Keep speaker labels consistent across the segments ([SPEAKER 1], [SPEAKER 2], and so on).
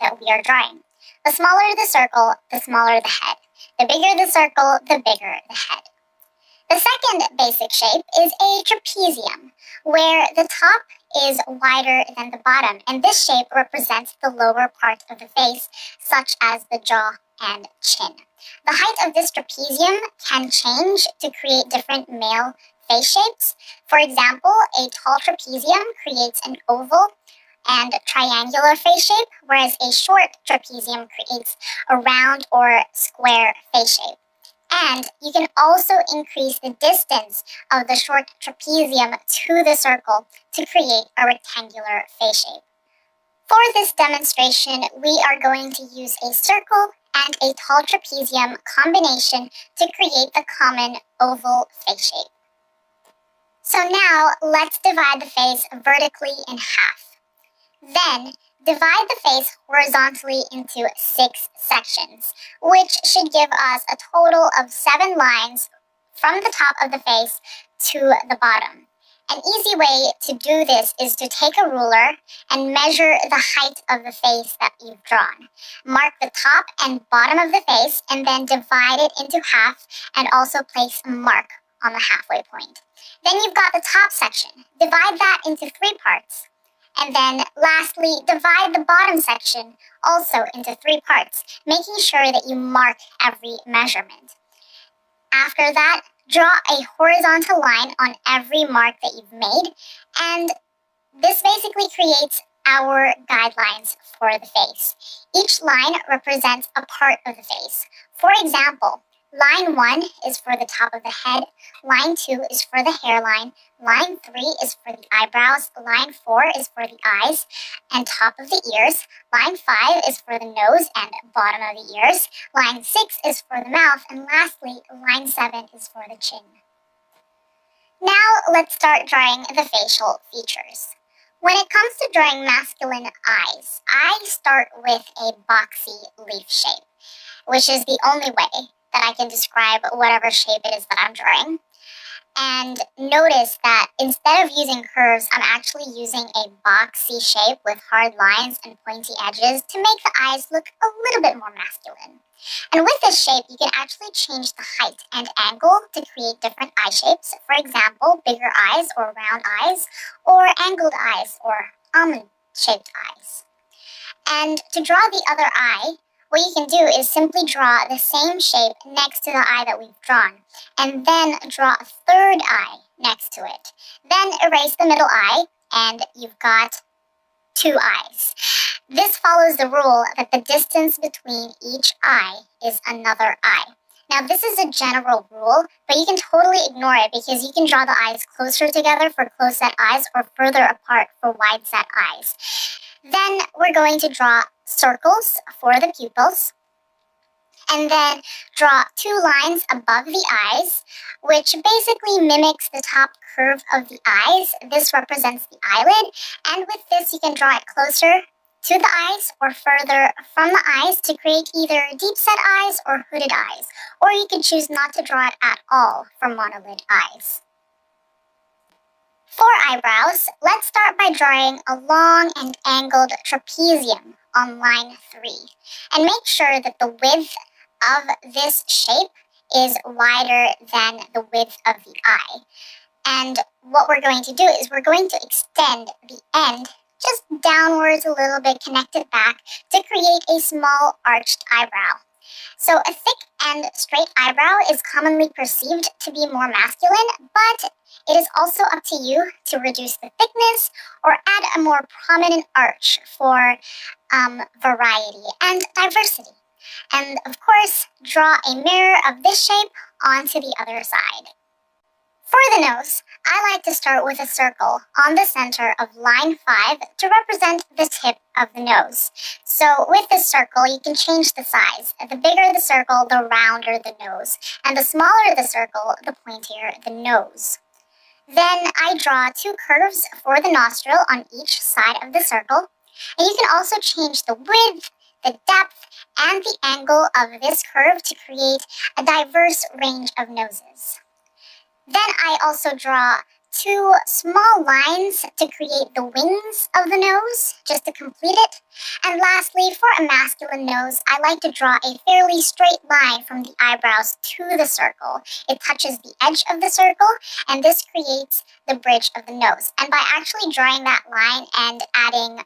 [SPEAKER 1] that we are drawing. The smaller the circle, the smaller the head. The bigger the circle, the bigger the head. The second basic shape is a trapezium, where the top is wider than the bottom, and this shape represents the lower part of the face, such as the jaw and chin. The height of this trapezium can change to create different male face shapes. For example, a tall trapezium creates an oval and triangular face shape, whereas a short trapezium creates a round or square face shape. And you can also increase the distance of the short trapezium to the circle to create a rectangular face shape. For this demonstration, we are going to use a circle and a tall trapezium combination to create the common oval face shape. So now let's divide the face vertically in half. Then divide the face horizontally into 6 sections, which should give us a total of 7 lines from the top of the face to the bottom. An easy way to do this is to take a ruler and measure the height of the face that you've drawn. Mark the top and bottom of the face and then divide it into half and also place a mark on the halfway point. Then you've got the top section. Divide that into 3 parts. And then lastly, divide the bottom section also into 3 parts, making sure that you mark every measurement. After that, draw a horizontal line on every mark that you've made, and this basically creates our guidelines for the face. Each line represents a part of the face. For example, line 1 is for the top of the head, line 2 is for the hairline, line 3 is for the eyebrows, line 4 is for the eyes and top of the ears, line 5 is for the nose and bottom of the ears, line 6 is for the mouth, and lastly, line 7 is for the chin. Now let's start drawing the facial features. When it comes to drawing masculine eyes, I start with a boxy leaf shape, which is the only way that I can describe whatever shape it is that I'm drawing. And notice that instead of using curves, I'm actually using a boxy shape with hard lines and pointy edges to make the eyes look a little bit more masculine. And with this shape, you can actually change the height and angle to create different eye shapes. For example, bigger eyes or round eyes, or angled eyes or almond-shaped eyes. And to draw the other eye, what you can do is simply draw the same shape next to the eye that we've drawn, and then draw a third eye next to it. Then erase the middle eye, and you've got 2 eyes. This follows the rule that the distance between each eye is another eye. Now, this is a general rule, but you can totally ignore it because you can draw the eyes closer together for close-set eyes or further apart for wide-set eyes. Then we're going to draw circles for the pupils, and then draw 2 lines above the eyes, which basically mimics the top curve of the eyes. This represents the eyelid, and with this you can draw it closer to the eyes or further from the eyes to create either deep set eyes or hooded eyes, or you can choose not to draw it at all for monolid eyes. For eyebrows, let's start by drawing a long and angled trapezium on line 3, and make sure that the width of this shape is wider than the width of the eye. And what we're going to do is we're going to extend the end just downwards a little bit, connect it back to create a small arched eyebrow. So a thick and straight eyebrow is commonly perceived to be more masculine, but it is also up to you to reduce the thickness or add a more prominent arch for variety and diversity. And of course, draw a mirror of this shape onto the other side. For the nose, I like to start with a circle on the center of line 5 to represent the tip of the nose. So with this circle, you can change the size. The bigger the circle, the rounder the nose. And the smaller the circle, the pointier the nose. Then I draw 2 curves for the nostril on each side of the circle. And you can also change the width, the depth, and the angle of this curve to create a diverse range of noses. Then I also draw two small lines to create the wings of the nose, just to complete it. And lastly, for a masculine nose, I like to draw a fairly straight line from the eyebrows to the circle. It touches the edge of the circle, and this creates the bridge of the nose. And by actually drawing that line and adding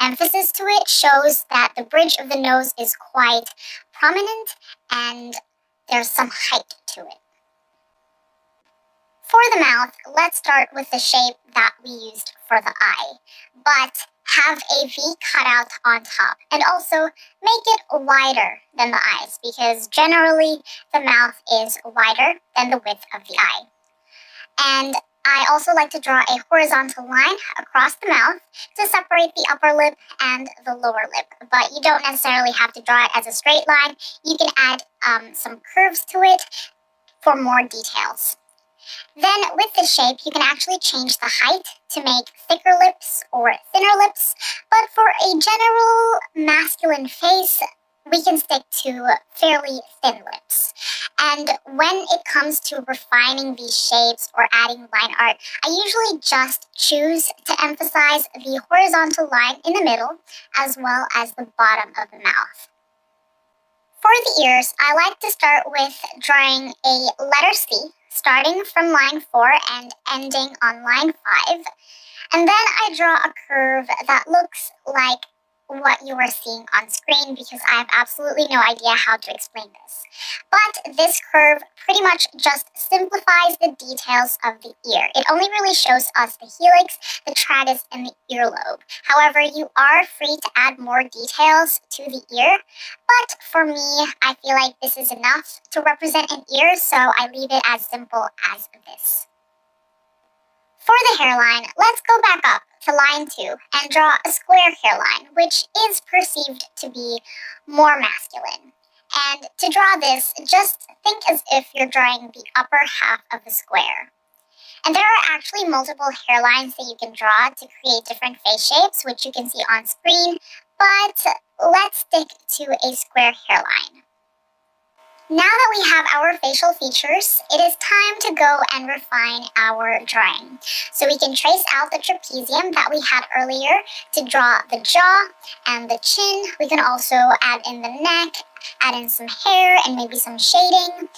[SPEAKER 1] emphasis to it shows that the bridge of the nose is quite prominent and there's some height to it. For the mouth, let's start with the shape that we used for the eye, but have a V cutout on top, and also make it wider than the eyes, because generally the mouth is wider than the width of the eye. And I also like to draw a horizontal line across the mouth to separate the upper lip and the lower lip, but you don't necessarily have to draw it as a straight line. You can add some curves to it for more details. Then with the shape, you can actually change the height to make thicker lips or thinner lips, but for a general masculine face, we can stick to fairly thin lips. And when it comes to refining these shapes or adding line art, I usually just choose to emphasize the horizontal line in the middle as well as the bottom of the mouth. For the ears, I like to start with drawing a letter C, starting from line 4 and ending on line 5. And then I draw a curve that looks like what you are seeing on screen, because I have absolutely no idea how to explain this. But this curve pretty much just simplifies the details of the ear. It only really shows us the helix, the tragus, and the earlobe. However, you are free to add more details to the ear, but for me, I feel like this is enough to represent an ear, so I leave it as simple as this. For the hairline, let's go back up to line 2 and draw a square hairline, which is perceived to be more masculine. And to draw this, just think as if you're drawing the upper half of the square. And there are actually multiple hairlines that you can draw to create different face shapes, which you can see on screen, but let's stick to a square hairline. Now that we have our facial features, it is time to go and refine our drawing. So we can trace out the trapezium that we had earlier to draw the jaw and the chin. We can also add in the neck, add in some hair and maybe some shading.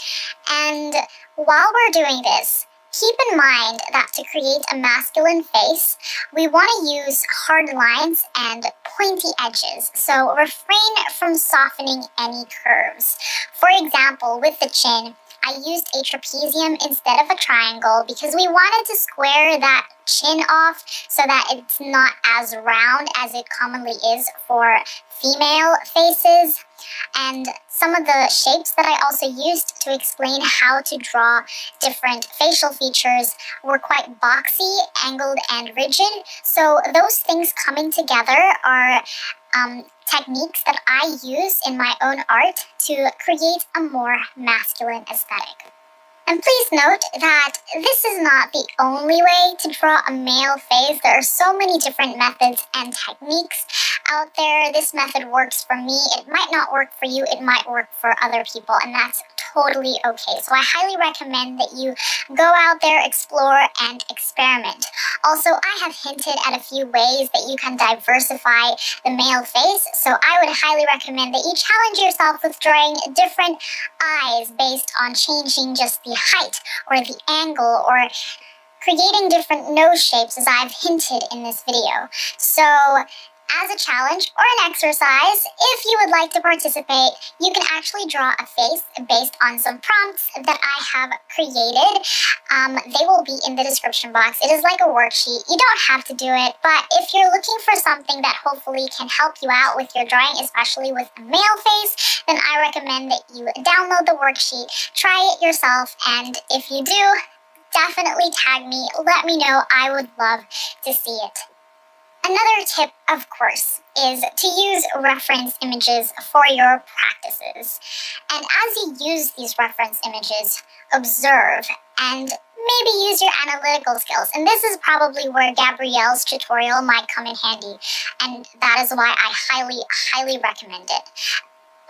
[SPEAKER 1] And while we're doing this, keep in mind that to create a masculine face, we want to use hard lines and pointy edges, so refrain from softening any curves. For example, with the chin, I used a trapezium instead of a triangle because we wanted to square that chin off so that it's not as round as it commonly is for female faces. And some of the shapes that I also used to explain how to draw different facial features were quite boxy, angled, and rigid. So those things coming together are techniques that I use in my own art to create a more masculine aesthetic. And please note that this is not the only way to draw a male face. There are so many different methods and techniques out there. This method works for me. It might not work for you. It might work for other people, and that's totally okay. So I highly recommend that you go out there, explore, and experiment. Also, I have hinted at a few ways that you can diversify the male face, so I would highly recommend that you challenge yourself with drawing different eyes based on changing just the height or the angle or creating different nose shapes, as I've hinted in this video. So as a challenge or an exercise, if you would like to participate, you can actually draw a face based on some prompts that I have created. They will be in the description box. It is like a worksheet. You don't have to do it, but if you're looking for something that hopefully can help you out with your drawing, especially with a male face, then I recommend that you download the worksheet, try it yourself, and if you do, definitely tag me. Let me know. I would love to see it. Another tip, of course, is to use reference images for your practices. And as you use these reference images, observe and maybe use your analytical skills. And this is probably where Gabrielle's tutorial might come in handy. And that is why I highly, highly recommend it.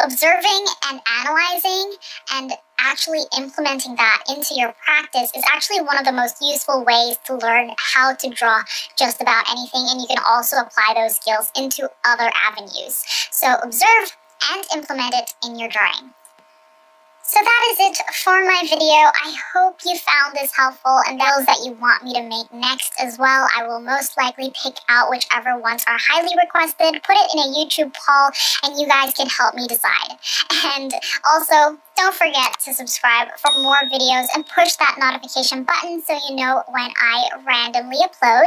[SPEAKER 1] Observing and analyzing and actually implementing that into your practice is actually one of the most useful ways to learn how to draw just about anything, and you can also apply those skills into other avenues. So observe and implement it in your drawing. So that is it for my video. I hope you found this helpful, and those that you want me to make next as well, I will most likely pick out whichever ones are highly requested, put it in a YouTube poll, and you guys can help me decide. And also, don't forget to subscribe for more videos and push that notification button so you know when I randomly upload.